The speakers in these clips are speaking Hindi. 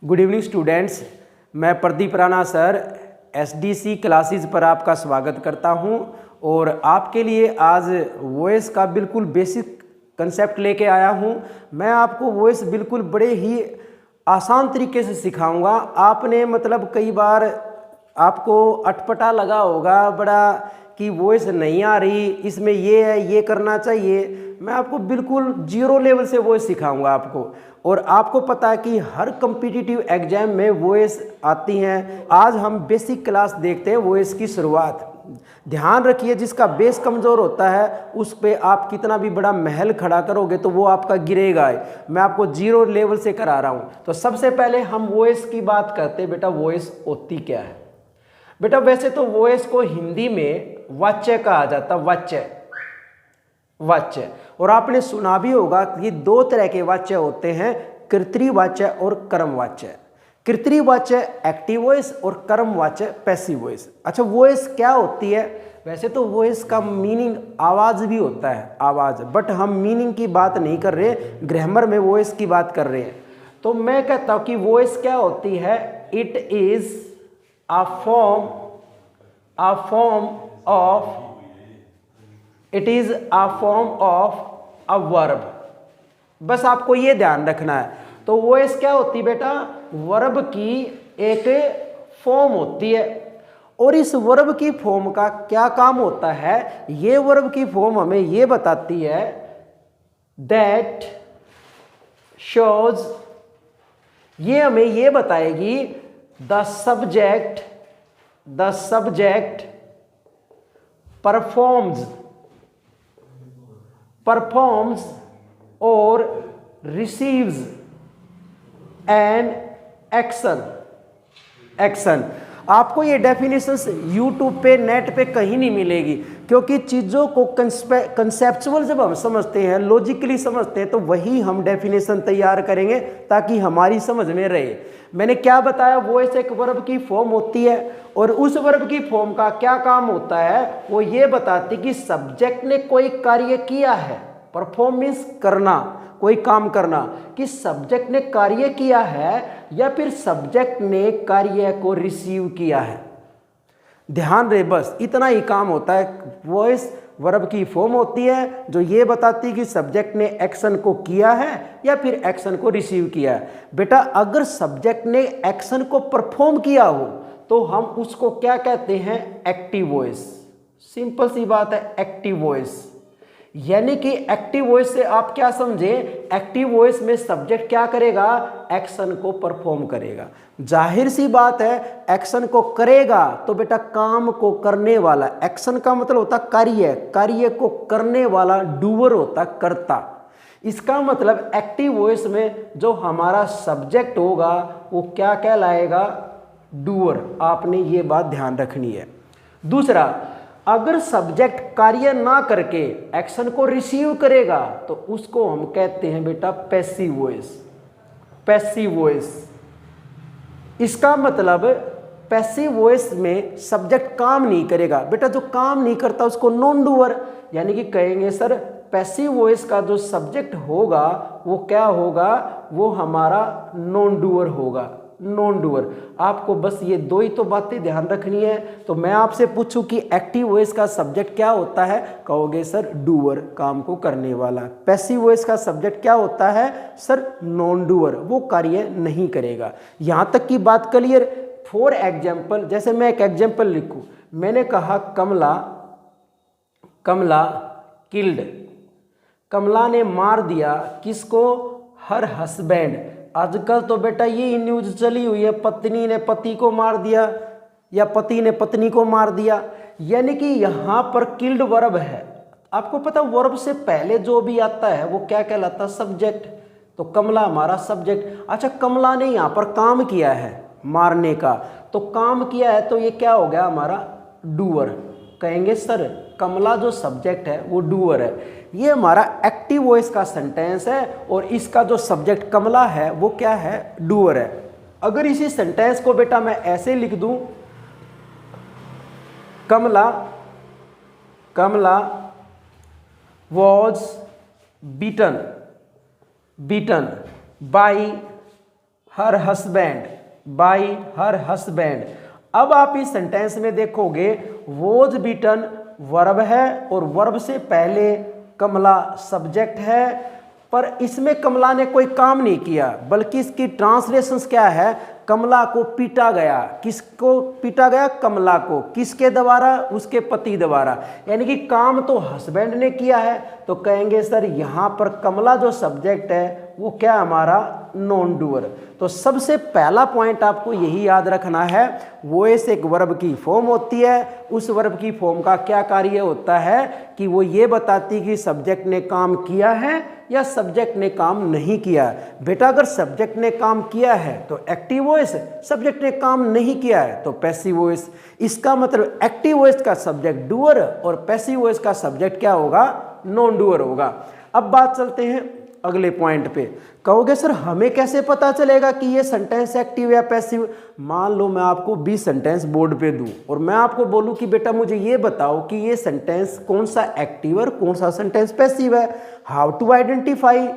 गुड इवनिंग स्टूडेंट्स, मैं Pradeep Rana sir SDC classes पर आपका स्वागत करता हूं और आपके लिए आज वॉइस का बिल्कुल बेसिक कंसेप्ट लेके आया हूं। मैं आपको वॉइस बिल्कुल बड़े ही आसान तरीके से सिखाऊंगा। आपने मतलब कई बार आपको अटपटा लगा होगा बड़ा कि वॉइस नहीं आ रही, इसमें ये है, ये करना चाहिए। मैं आपको बिल्कुल जीरो लेवल से वॉइस सिखाऊंगा आपको। और आपको पता है कि हर कम्पिटिटिव एग्जाम में वॉइस आती हैं। आज हम बेसिक क्लास देखते हैं वॉइस की शुरुआत। ध्यान रखिए, जिसका बेस कमज़ोर होता है उस पे आप कितना भी बड़ा महल खड़ा करोगे तो वो आपका गिरेगा। मैं आपको जीरो लेवल से करा रहा हूँ। तो सबसे पहले हम वॉइस की बात करते हैं। बेटा वॉइस होती क्या है? बेटा वैसे तो वॉइस को हिंदी में वाच्य कहा जाता, वाच्य। और आपने सुना भी होगा कि दो तरह के वाच्य होते हैं, कृत्रिम वाच्य और कर्म वाच्य। कृत्रिम वाच्य एक्टिव वॉइस और कर्म वाच्य पैसिव वॉइस। अच्छा, वॉइस क्या होती है? वैसे तो वॉइस का मीनिंग आवाज भी होता है, आवाज, बट हम मीनिंग की बात नहीं कर रहे, ग्रामर में वॉइस की बात कर रहे हैं। तो मैं कहता हूं कि वॉइस क्या होती है? It is a form of a verb। बस आपको ये ध्यान रखना है। तो वॉइस क्या होती है बेटा? वर्ब की एक फॉर्म होती है। और इस वर्ब की फॉर्म का क्या काम होता है? ये वर्ब की फॉर्म हमें ये बताती है दैट शोज, ये हमें ये बताएगी the subject performs or receives an action। आपको ये डेफिनेशंस यूट्यूब पे, नेट पे कहीं नहीं मिलेगी, क्योंकि चीज़ों को कंसेप्चुअल जब हम समझते हैं, लॉजिकली समझते हैं, तो वही हम डेफिनेशन तैयार करेंगे ताकि हमारी समझ में रहे। मैंने क्या बताया? वॉइस एक वर्ब की फॉर्म होती है और उस वर्ब की फॉर्म का क्या काम होता है? वो ये बताती कि सब्जेक्ट ने कोई कार्य किया है। परफॉर्म मीन्स करना, कोई काम करना, कि सब्जेक्ट ने कार्य किया है या फिर सब्जेक्ट ने कार्य को रिसीव किया है। ध्यान रहे, बस इतना ही काम होता है। वॉइस वर्ब की फॉर्म होती है जो ये बताती है कि सब्जेक्ट ने एक्शन को किया है या फिर एक्शन को रिसीव किया है। बेटा अगर सब्जेक्ट ने एक्शन को परफॉर्म किया हो तो हम उसको क्या कहते हैं? Active voice. सिंपल सी बात है, एक्टिव वॉइस। यानी कि एक्टिव वॉइस से आप क्या समझे? एक्टिव वॉइस में सब्जेक्ट क्या करेगा? एक्शन को परफॉर्म करेगा। जाहिर सी बात है, एक्शन को करेगा तो बेटा काम को करने वाला, एक्शन का मतलब होता कार्य, कार्य को करने वाला डूअर होता, करता। इसका मतलब एक्टिव वॉइस में जो हमारा सब्जेक्ट होगा वो क्या कहलाएगा? डूअर। आपने ये बात ध्यान रखनी है। दूसरा, अगर सब्जेक्ट कार्य ना करके एक्शन को रिसीव करेगा तो उसको हम कहते हैं बेटा पैसिव वॉइस। पैसिव वॉइस, इसका मतलब पैसिव वॉइस में सब्जेक्ट काम नहीं करेगा। बेटा जो काम नहीं करता उसको नॉन डूअर, यानी कि कहेंगे सर पैसिव वॉइस का जो सब्जेक्ट होगा वो क्या होगा? वो हमारा नॉन डूअर होगा, नॉन डूअर। आपको बस ये दो ही तो बातें ध्यान रखनी है। तो मैं आपसे पूछूं कि एक्टिव वॉइस का सब्जेक्ट क्या होता है? कहोगे सर डूअर, काम को करने वाला। पैसिव वॉइस का सब्जेक्ट क्या होता है? सर नॉन डूअर, वो कार्य नहीं करेगा। यहां तक की बात क्लियर? फॉर एग्जाम्पल, जैसे मैं एक एग्जाम्पल लिखूं, मैंने कहा कमला किल्ड, कमला ने मार दिया किसको? Her husband. आजकल तो बेटा ये न्यूज चली हुई है, पत्नी ने पति को मार दिया या पति ने पत्नी को मार दिया। यानी कि यहां पर किल्ड वर्ब है। आपको पता वर्ब से पहले जो भी आता है वो क्या कहलाता? सब्जेक्ट। तो कमला हमारा सब्जेक्ट। अच्छा, कमला ने यहां पर काम किया है मारने का, तो काम किया है तो ये क्या हो गया? हमारा डूअर। कहेंगे सर कमला जो सब्जेक्ट है वो डूअर है। ये हमारा एक्टिव वॉइस का सेंटेंस है और इसका जो सब्जेक्ट कमला है वो क्या है? डूअर है। अगर इसी सेंटेंस को बेटा मैं ऐसे लिख दूं, Kamala was beaten by her husband, by her husband. अब आप इस सेंटेंस में देखोगे वॉज बीटन वर्ब है और वर्ब से पहले कमला सब्जेक्ट है, पर इसमें कमला ने कोई काम नहीं किया, बल्कि इसकी ट्रांसलेशंस क्या है, कमला को पीटा गया। किसको पीटा गया? कमला को। किसके द्वारा? उसके पति द्वारा। यानी कि काम तो हस्बैंड ने किया है, तो कहेंगे सर यहाँ पर कमला जो सब्जेक्ट है वो क्या हमारा नॉन डूअर। तो सबसे पहला पॉइंट आपको यही याद रखना है, वॉइस एक वर्ब की फॉर्म होती है। उस वर्ब की फॉर्म का क्या कार्य होता है कि वो ये बताती कि सब्जेक्ट ने काम किया है या सब्जेक्ट ने काम नहीं किया। बेटा अगर सब्जेक्ट ने काम किया है तो एक्टिव वॉइस, सब्जेक्ट ने काम नहीं किया है तो पैसिव वॉइस। इसका मतलब एक्टिव वॉइस का सब्जेक्ट डूअर और पैसिव वॉइस का सब्जेक्ट क्या होगा? नॉन डूअर होगा। अब बात चलते हैं अगले पॉइंट पे। कहोगे सर हमें कैसे पता चलेगा कि ये सेंटेंस एक्टिव या पैसिव? मान लो मैं आपको 20 सेंटेंस बोर्ड पे दूं और मैं आपको बोलूं कि बेटा मुझे ये बताओ कि ये सेंटेंस कौन सा एक्टिव और कौन सा सेंटेंस पैसिव है। हाउ टू आइडेंटिफाई,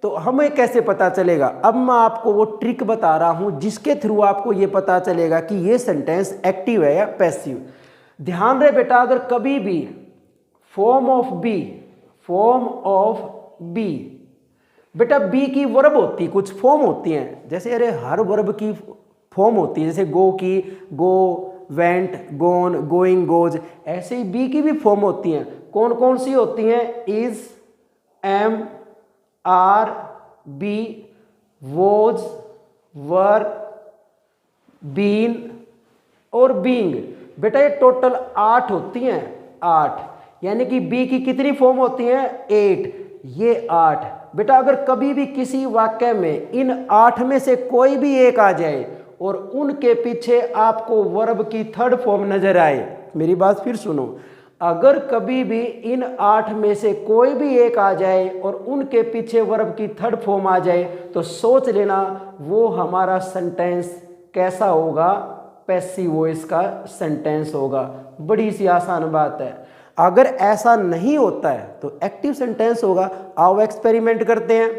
तो हमें कैसे पता चलेगा? अब मैं आपको वो ट्रिक बता रहा हूं जिसके थ्रू आपको ये पता चलेगा कि ये सेंटेंस एक्टिव है या पैसिव। ध्यान रहे बेटा, अगर कभी भी फॉर्म ऑफ बी, बेटा बी की वर्ब होती कुछ फॉर्म होती हैं, जैसे अरे हर वर्ब की फॉर्म होती है, जैसे गो की गो, वेंट, गोन, गोइंग, गोज। ऐसे ही बी की भी फॉर्म होती हैं। कौन कौन सी होती हैं? Is, am, are, be, was, were, been और बीइंग। बेटा ये टोटल 8 होती हैं, 8। यानी कि बी की कितनी फॉर्म होती हैं? 8। ये 8। बेटा अगर कभी भी किसी वाक्य में इन 8 में से कोई भी एक आ जाए और उनके पीछे आपको वर्ब की थर्ड फॉर्म नजर आए, मेरी बात फिर सुनो, अगर कभी भी इन 8 में से कोई भी एक आ जाए और उनके पीछे वर्ब की थर्ड फॉर्म आ जाए, तो सोच लेना वो हमारा सेंटेंस कैसा होगा? पैसिव वॉइस का सेंटेंस होगा। बड़ी सी आसान बात है। अगर ऐसा नहीं होता है तो एक्टिव सेंटेंस होगा। आओ एक्सपेरिमेंट करते हैं।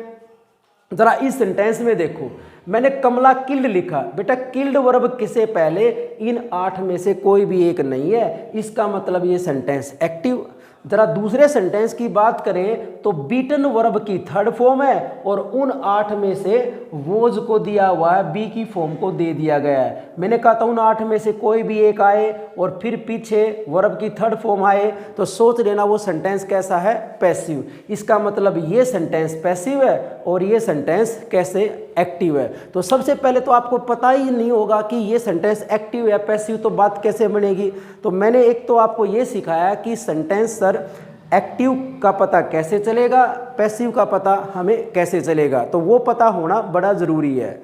जरा इस सेंटेंस में देखो, मैंने कमला किल्ड लिखा। बेटा किल्ड वर्ब किसे पहले इन 8 में से कोई भी एक नहीं है, इसका मतलब ये सेंटेंस एक्टिव। जरा दूसरे सेंटेंस की बात करें तो बीटन वर्ब की थर्ड फॉर्म है और उन 8 में से वोज को दिया हुआ है, बी की फॉर्म को दे दिया गया है। मैंने कहा था उन 8 में से कोई भी एक आए और फिर पीछे वर्ब की थर्ड फॉर्म आए, तो सोच लेना वो सेंटेंस कैसा है? पैसिव। इसका मतलब ये सेंटेंस पैसिव है और ये सेंटेंस कैसे? एक्टिव है। तो सबसे पहले तो आपको पता ही नहीं होगा कि ये सेंटेंस एक्टिव या पैसिव, तो बात कैसे बनेगी? तो मैंने एक तो आपको ये सिखाया कि सेंटेंस सर एक्टिव का पता कैसे चलेगा, पैसिव का पता हमें कैसे चलेगा, तो वो पता होना बड़ा ज़रूरी है।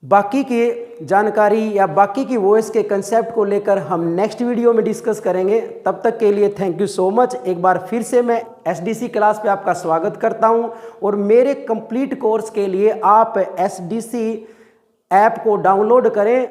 बाकी की जानकारी या बाकी की वॉइस के कंसेप्ट को लेकर हम नेक्स्ट वीडियो में डिस्कस करेंगे। तब तक के लिए थैंक यू सो मच। एक बार फिर से मैं SDC क्लास पे आपका स्वागत करता हूं और मेरे कंप्लीट कोर्स के लिए आप SDC ऐप को डाउनलोड करें।